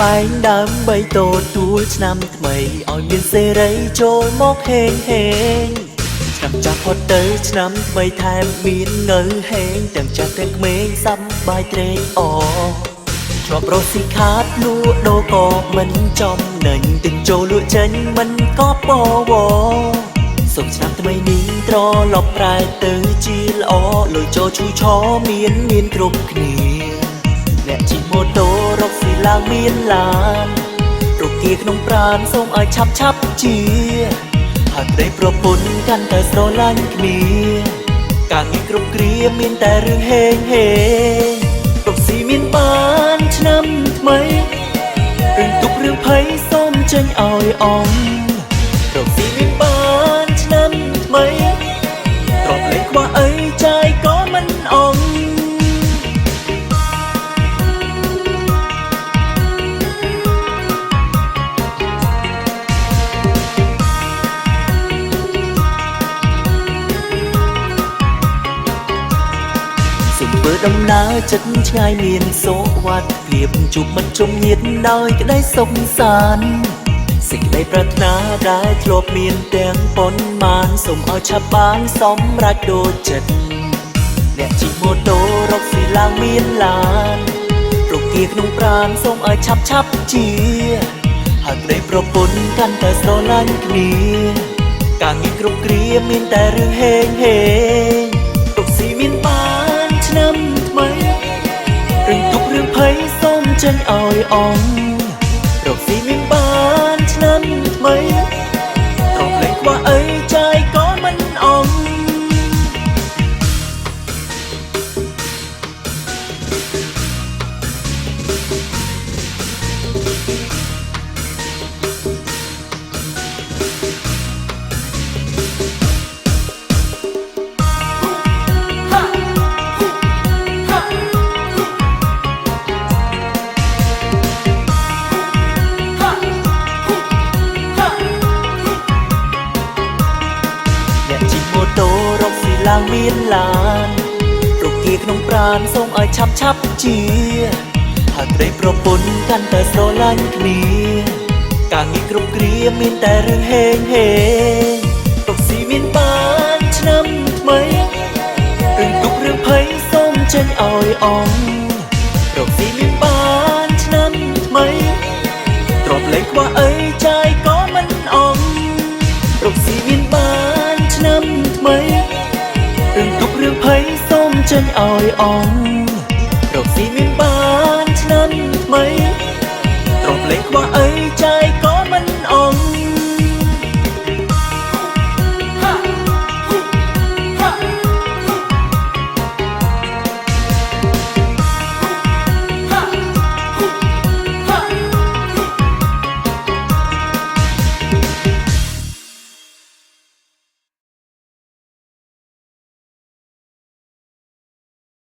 បែងដើមបីតូចទួលឆ្នាំថ្មីឲ្យមានសេរីចូលមកហេងហេងឆ្នាំចាស់ផុតទៅឆ្នាំថ្មីថែមមានងើហេងទាំងចាស់ទាំងក្មេងសប្បាយត្រេកអរជាប់រស់ស៊ីខាតលក់ដូរក៏មិនចំណេញទិញចូលលក់ចេញមិនក៏បវសូមឆ្នាំថ្មីនេះត្រឡប់ប្រែទៅជាល្អលុយចូលឈូឆមានគ្រប់គ្នាអ្នកជិះម៉ូតូរកស៊ីឡើងមានឡានរកគាក្នុងប្រាណសូមឲ្យឆាប់ជាហើយប្តីប្រពន្ធកាន់តែស្រឡាញ់គ្នាការងារគ្រប់គ្រាមានតែរឿងហេងហេងរកស៊ីមានបានឆ្នាំថ្មីរឿងទុករឿងភ័យសូមចេញឲ្យអងរកស៊ីមានបានឆ្នាំថ្មីទ្រពលេខខ្វះអីចាយក៏មិនអងធ្វើដំណើរចិត្តឆ្ងាយមានសុវត្ថិភាពជួបមិត្តជុំញាតិដោយក្តីសុខសាន្តសេចក្តីប្រាថ្នាដែលធ្លាប់មានទាំងប៉ុន្មានសូមឲ្យឆាប់បានសម្រេចដូចចិត្តអ្នកជិះម៉ូតូរកស៊ីឡើងមានឡានរកគាក្នុងប្រាណសូមឲ្យឆាប់ជាហើយប្តីប្រពន្ធកាន់តែស្រឡាញ់គ្នាការងារគ្រប់គ្រាមានតែរឿងហេងហេងរកស៊ីមានបានឆ្នាំថ្មីរឿងទុករឿងភ័យសូមចេញឲ្យអងរកស៊ីមានបានឆ្នាំថ្មីទ្រពលេខខ្វះអីចាយក៏មិនអងឡើងមានឡានរកគាក្នុងប្រាណសូមឲ្យឆាប់ជាហើយប្តីប្រពន្ធកាន់តែស្រឡាញ់គ្នាការងារគ្រប់គ្រាមានតែរឿងហេងហេងរកស៊ីមានបានឆ្នាំថ្មីរឿងទុករឿងភ័យសូមចេញឲ្យអងរកស៊ីមានបានឆ្នាំថ្មីទ្រពលេខខ្វះអីចាយក៏មិនអងរកស៊ីមានបានឆ្នាំថ្មីរឿងទុករឿងភ័យសូមចេញឲ្យអងរកស៊ីមានបានឆ្នាំថ្មីទ្រពលេខខ្វះអី